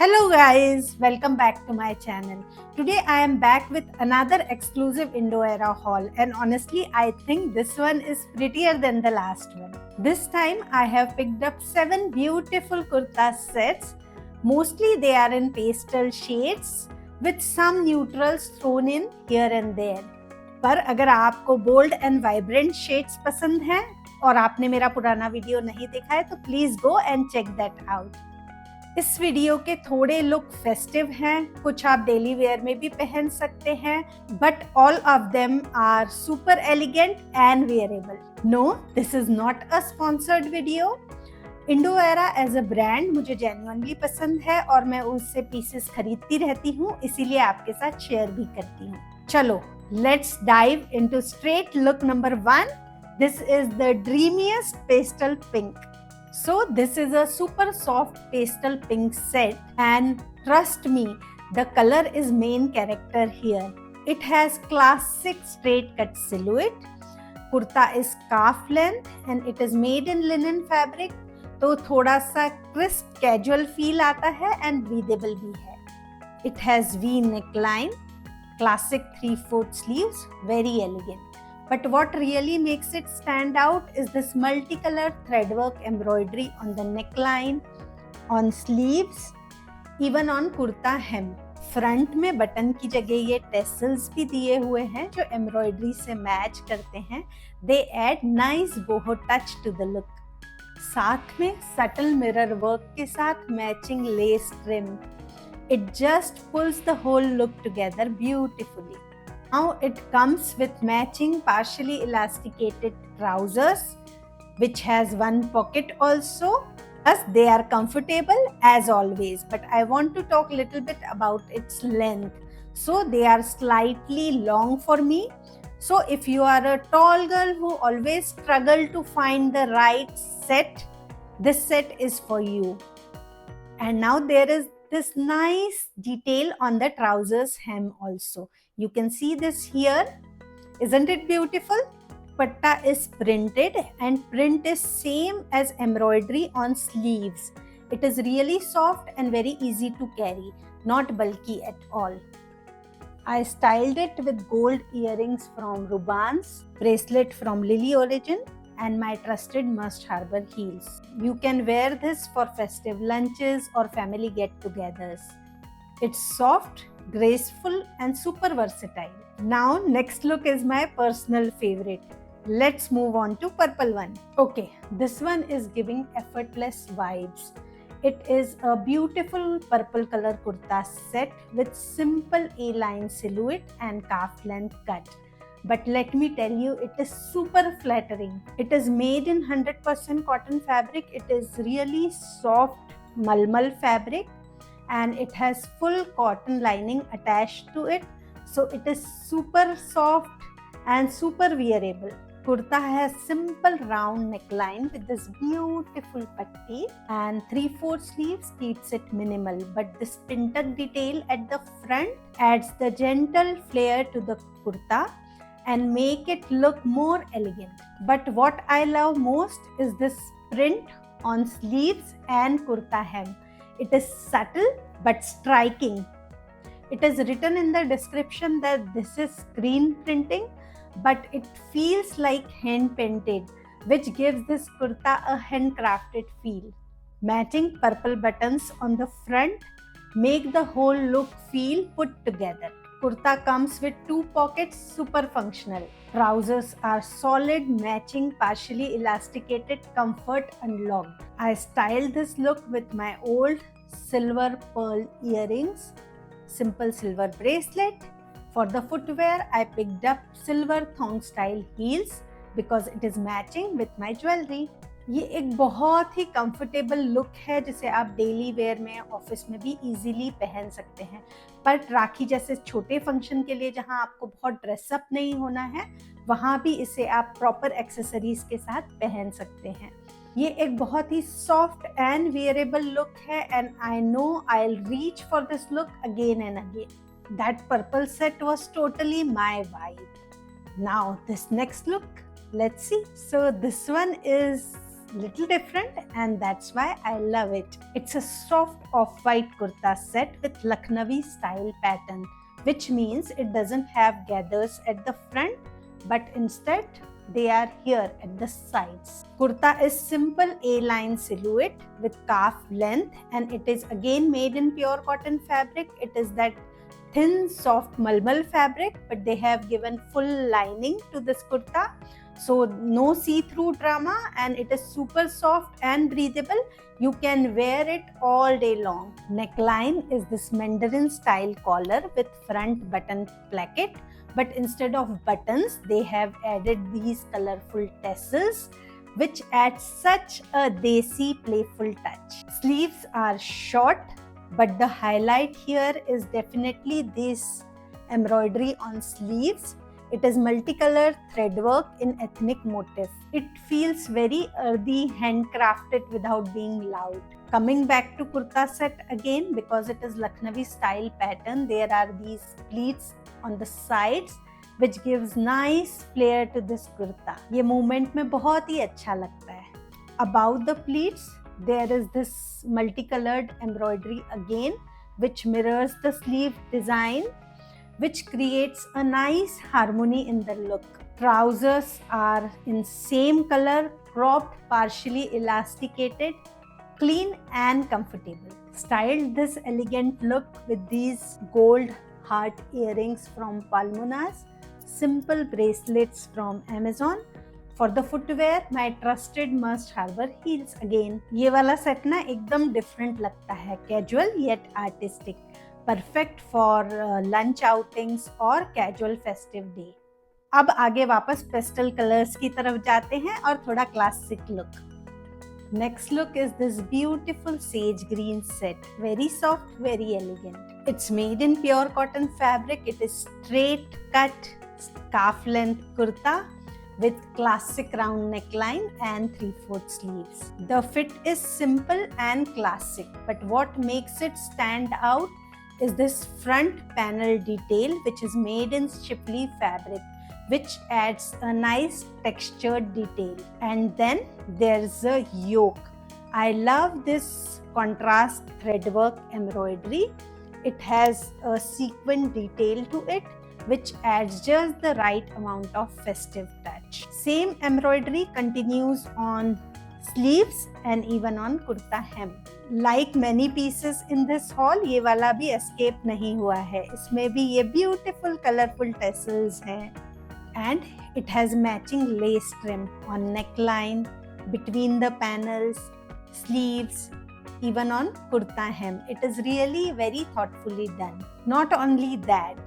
Hello guys, welcome back to my channel. Today I am back with another exclusive Indo-era haul, and honestly I think this one is prettier than the last one. This time I have picked up 7 beautiful kurta sets. Mostly they are in pastel shades with some neutrals thrown in here and there. पर अगर आपको bold and vibrant shades पसंद हैं और आपने मेरा पुराना video नहीं देखा है तो please go and check that out. इस वीडियो के थोड़े लुक फेस्टिव हैं, कुछ आप डेली वेयर में भी पहन सकते हैं, but all of them are super elegant and wearable. No, this is not a sponsored video. Indo Era as a brand मुझे जेन्युइनली पसंद है और मैं उससे पीसेस खरीदती रहती हूँ, इसीलिए आपके साथ शेयर भी करती हूँ। चलो, let's dive into straight look number 1. This is the dreamiest pastel pink. So this is a super soft pastel pink set, and trust me, the color is main character here. It has classic straight cut silhouette. Kurta is calf length and it is made in linen fabric, तो थोड़ा सा crisp casual feel आता है and breathable भी है. It has V neckline, classic 3/4 sleeves, very elegant. But what really makes it stand out is this multicolored threadwork embroidery on the neckline, on sleeves, even on kurta hem. Front में button की जगह ये tassels भी दिए हुए हैं जो embroidery से मैच करते हैं. They add nice boho touch to the look. साथ में सटल मिरर वर्क के साथ matching lace trim. It just pulls the whole look together beautifully. Now it comes with matching partially elasticated trousers, which has one pocket also. Plus they are comfortable as always, but I want to talk a little bit about its length. So they are slightly long for me. So if you are a tall girl who always struggle to find the right set, this set is for you. And now there is this nice detail on the trousers hem also. You can see this here. Isn't it beautiful? Patta is printed and print is same as embroidery on sleeves. It is really soft and very easy to carry, not bulky at all. I styled it with gold earrings from Rubans, bracelet from Lily Origin, and my trusted Must Harbor heels. You can wear this for festive lunches or family get-togethers. It's soft, graceful, and super versatile. Now, next look is my personal favorite. Let's move on to purple one. Okay, this one is giving effortless vibes. It is a beautiful purple color kurta set with simple A-line silhouette and calf length cut. But let me tell you, it is super flattering. It is made in 100% cotton fabric. It is really soft malmal fabric and it has full cotton lining attached to it. So it is super soft and super wearable. Kurta has simple round neckline with this beautiful patti, and 3/4 sleeves keeps it minimal, but this pintuck detail at the front adds the gentle flair to the kurta and make it look more elegant. But what I love most is this print on sleeves and kurta hem. It is subtle but striking. It is written in the description that this is screen printing, but it feels like hand painted, which gives this kurta a handcrafted feel. Matching purple buttons on the front make the whole look feel put together. Kurta comes with 2 pockets, super functional. Trousers are solid, matching partially elasticated comfort unlocked. I styled this look with my old silver pearl earrings, simple silver bracelet. For the footwear, I picked up silver thong style heels because it is matching with my jewelry. ये एक बहुत ही comfortable look है जिसे आप daily wear में, office में भी easily पहन सकते हैं. पर राखी जैसे छोटे फंक्शन के लिए जहां आपको बहुत ड्रेसअप नहीं होना है, वहां भी इसे आप प्रॉपर एक्सेसरीज के साथ पहन सकते हैं. ये एक बहुत ही सॉफ्ट एंड वेयरेबल लुक है and I know I will reach for this look again and again. That purple set was totally my vibe. Now this next look, let's see. So this one is little different, and that's why I love it. It's a soft off-white kurta set with Lucknowi style pattern, which means it doesn't have gathers at the front, but instead they are here at the sides. Kurta is simple A-line silhouette with calf length, and it is again made in pure cotton fabric. It is that thin soft malmal fabric, but they have given full lining to this kurta, so no see-through drama, and it is super soft and breathable. You can wear it all day long. Neckline is this Mandarin style collar with front button placket, but instead of buttons they have added these colorful tassels, which adds such a desi playful touch. Sleeves are short, but the highlight here is definitely this embroidery on sleeves. It is multicolored thread work in ethnic motif. It feels very earthy, handcrafted without being loud. Coming back to kurta set again, because it is Lucknowi style pattern, there are these pleats on the sides which gives nice flair to this kurta. ये movement में बहुत ही अच्छा लगता है. About the pleats, there is this multicolored embroidery again, which mirrors the sleeve design, which creates a nice harmony in the look. Trousers are in same color, cropped, partially elasticated, clean and comfortable. Styled this elegant look with these gold heart earrings from Palmunas, simple bracelets from Amazon. For the footwear, my trusted must harbor heels again. ये वाला set ना एकदम different लगता है, casual yet artistic, perfect for lunch outings और casual festive day. अब आगे वापस pastel colors की तरफ जाते हैं और थोड़ा classic look. Next look is this beautiful sage green set, very soft, very elegant. It's made in pure cotton fabric. It is straight cut calf length kurta with classic round neckline and 3/4 sleeves. The fit is simple and classic, but what makes it stand out is this front panel detail, which is made in Shipley fabric, which adds a nice textured detail. And then there's a yoke. I love this contrast threadwork embroidery. It has a sequin detail to it, which adds just the right amount of festive touch. Same embroidery continues on sleeves and even on kurta hem. Like many pieces in this haul, ये वाला भी escape नहीं हुआ है. इसमें भी ये beautiful colorful tassels हैं. And it has matching lace trim on neckline, between the panels, sleeves, even on kurta hem. It is really very thoughtfully done. Not only that,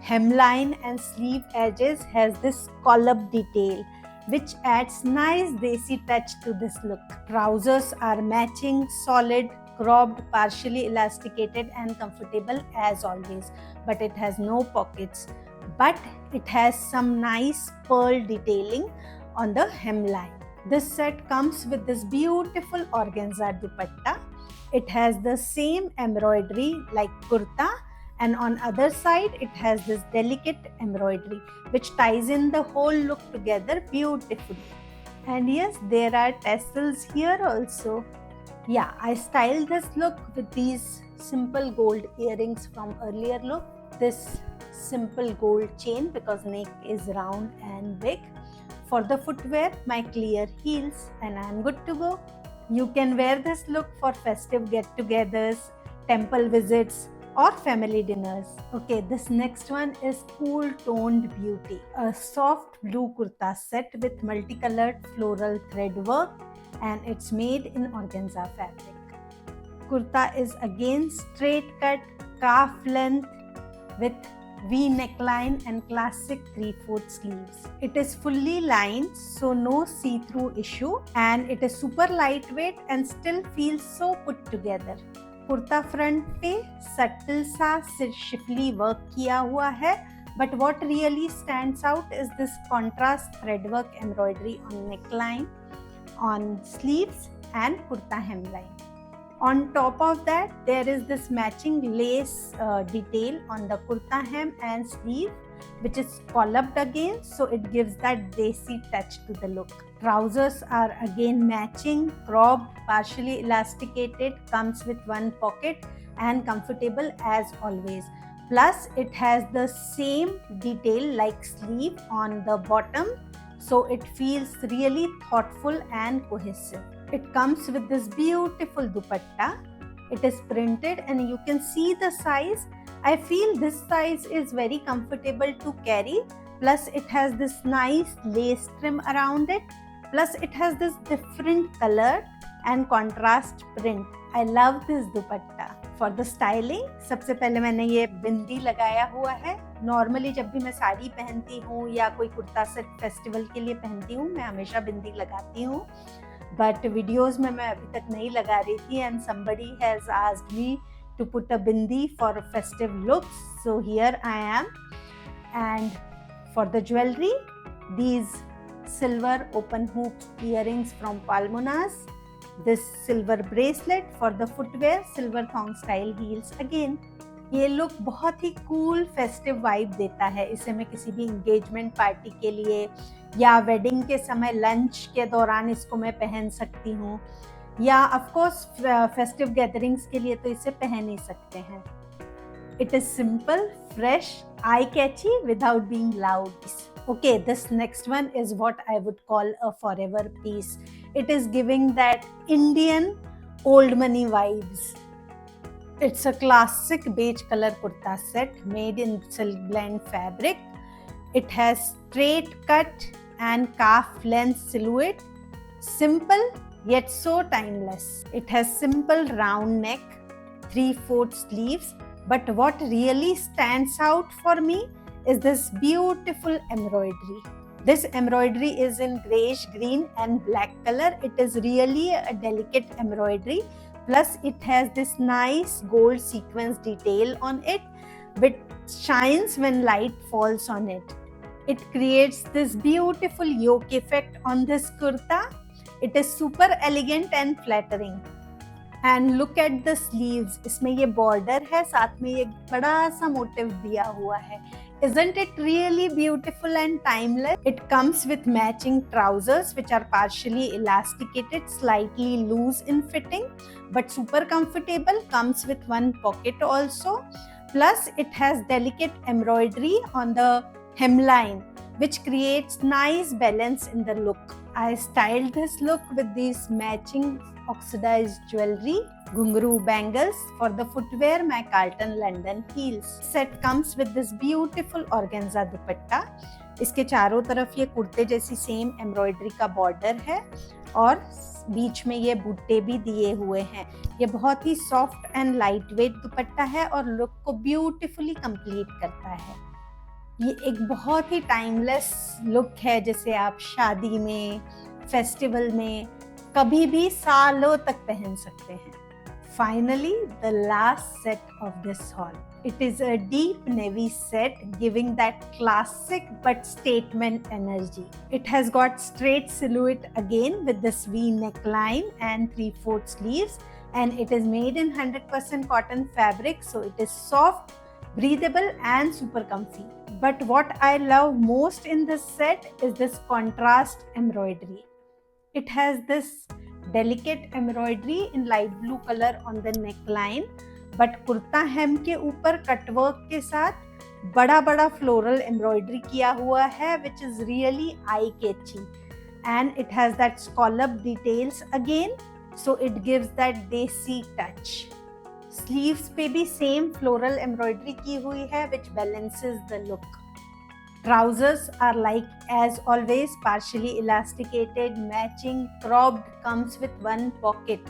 hemline and sleeve edges has this collab detail, which adds nice desi touch to this look. Trousers are matching, solid, cropped, partially elasticated and comfortable as always, but it has no pockets. But it has some nice pearl detailing on the hemline. This set comes with this beautiful organza dupatta. It has the same embroidery like kurta, and on other side it has this delicate embroidery which ties in the whole look together beautifully. And yes, there are tassels here also. Yeah, I styled this look with these simple gold earrings from earlier look. This simple gold chain because neck is round and big. For the footwear, my clear heels, and I am good to go. You can wear this look for festive get-togethers, temple visits, or family dinners. Okay, this next one is Cool Toned Beauty, a soft blue kurta set with multicolored floral thread work, and it's made in organza fabric. Kurta is again straight cut, calf length with V neckline and classic 3/4 sleeves. It is fully lined, so no see-through issue, and it is super lightweight and still feels so put together. Kurta front पे subtle सा Schiffli work किया हुआ है, but what really stands out is this contrast threadwork embroidery on neckline, on sleeves and kurta hemline. On top of that, there is this matching lace detail on the kurta hem and sleeve, which is collapsed again, so it gives that desi touch to the look. Trousers are again matching, cropped, partially elasticated, comes with one pocket and comfortable as always. Plus it has the same detail like sleeve on the bottom, so it feels really thoughtful and cohesive. It comes with this beautiful dupatta. It is printed and you can see the size. I feel this size is very comfortable to carry. Plus it has this nice lace trim around it. Plus it has this different color and contrast print. I love this dupatta. For the styling, सबसे पहले मैंने ये बिंदी लगाया हुआ है. Normally जब भी मैं साड़ी पहनती हूँ या कोई कुर्ता सेट फेस्टिवल के लिए पहनती हूँ, मैं हमेशा बिंदी लगाती हूँ. बट वीडियोस में मैं अभी तक नहीं लगा रही थी and somebody has asked me to put a bindi for festive looks, so here I am. And for the jewelry, these silver open hoop earrings from Palmonas, this silver bracelet. For the footwear, silver thong style heels again. ये look बहुत ही cool festive vibe देता है. इसे मैं किसी भी engagement party के लिए या वेडिंग के समय लंच के दौरान इसको मैं पहन सकती हूँ, या ऑफ कोर्स फेस्टिव गैदरिंग्स के लिए तो इसे पहन ही सकते हैं. It is simple, fresh, eye-catchy without being loud. Okay, this next one is what I would call a forever piece. It is giving that Indian old money vibes. It's a classic beige color kurta set made in silk blend fabric. It has straight cut and calf length silhouette. Simple yet so timeless. It has simple round neck, 3/4 sleeves. But what really stands out for me is this beautiful embroidery. This embroidery is in grayish green and black color. It is really a delicate embroidery. Plus it has this nice gold sequence detail on it, which shines when light falls on it. It creates this beautiful yoke effect on this kurta. It is super elegant and flattering. And look at the sleeves. इसमें ये border है, साथ में ये बड़ा सा motif दिया हुआ है. Isn't it really beautiful and timeless? It comes with matching trousers which are partially elasticated, slightly loose in fitting, but super comfortable. Comes with one pocket also. Plus it has delicate embroidery on the hemline, which creates nice balance in the look. I styled this look with these matching oxidized jewelry, ghungroo bangles. For the footwear, my Carlton London heels. Set comes with this beautiful organza dupatta. इसके चारों तरफ ये कुर्ते जैसी same embroidery का border है और बीच में ये बूटे भी दिए हुए हैं. ये बहुत ही soft and lightweight dupatta है और लुक को ब्यूटीफुली कंप्लीट करता है. ये एक बहुत ही टाइमलेस लुक है, जिसे आप शादी में, फेस्टिवल में कभी भी सालों तक पहन सकते हैं. Finally, the last set of this haul. It is a deep navy set giving that classic but statement energy. It has got straight silhouette again with this V neckline and 3/4 sleeves, and it is made in 100% cotton fabric, so it is soft, breathable and super comfy. But what I love most in this set is this contrast embroidery. It has this delicate embroidery in light blue color on the neckline, but kurta hem के ऊपर cutwork के साथ बड़ा बड़ा floral embroidery किया हुआ है, which is really eye-catchy. And it has that scallop details again, so it gives that desi touch. Sleeves पे भी same floral embroidery की हुई है, which balances the look. Trousers are like as always partially elasticated, matching, cropped, comes with one pocket.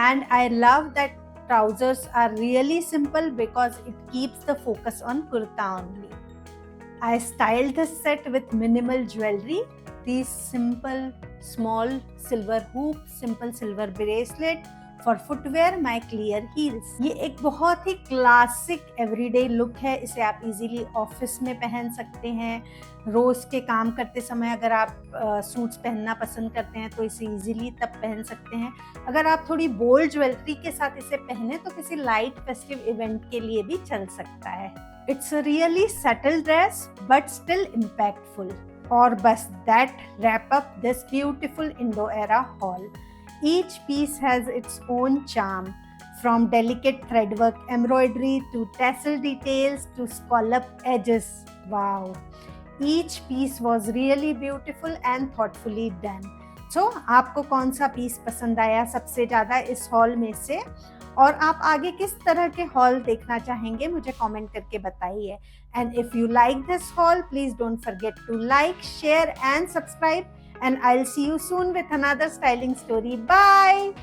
And I love that trousers are really simple because it keeps the focus on kurta only. I styled this set with minimal jewelry. These simple small silver hoops, simple silver bracelet. For footwear, my clear heels. ये एक बहुत ही classic everyday look है. इसे आप easily office में पहन सकते हैं. रोज के काम करते समय अगर आप सूट्स पहनना पसंद करते हैं तो इसे इजीली तब पहन सकते हैं. अगर आप थोड़ी बोल्ड ज्वेलरी के साथ इसे पहने तो किसी लाइट फेस्टिव इवेंट के लिए भी चल सकता है. It's a really subtle dress but still impactful. और बस that wrap up this beautiful Indo-era haul. Each piece has its own charm, from delicate threadwork embroidery to tassel details to scallop edges. Wow! Each piece was really beautiful and thoughtfully done. So, आपको कौन सा piece पसंद आया सबसे ज़्यादा इस hall में से, और आप आगे किस तरह के हॉल देखना चाहेंगे मुझे कमेंट करके बताइए. And if you like this haul, please don't forget to like, share and subscribe, and I'll see you soon with another styling story. Bye.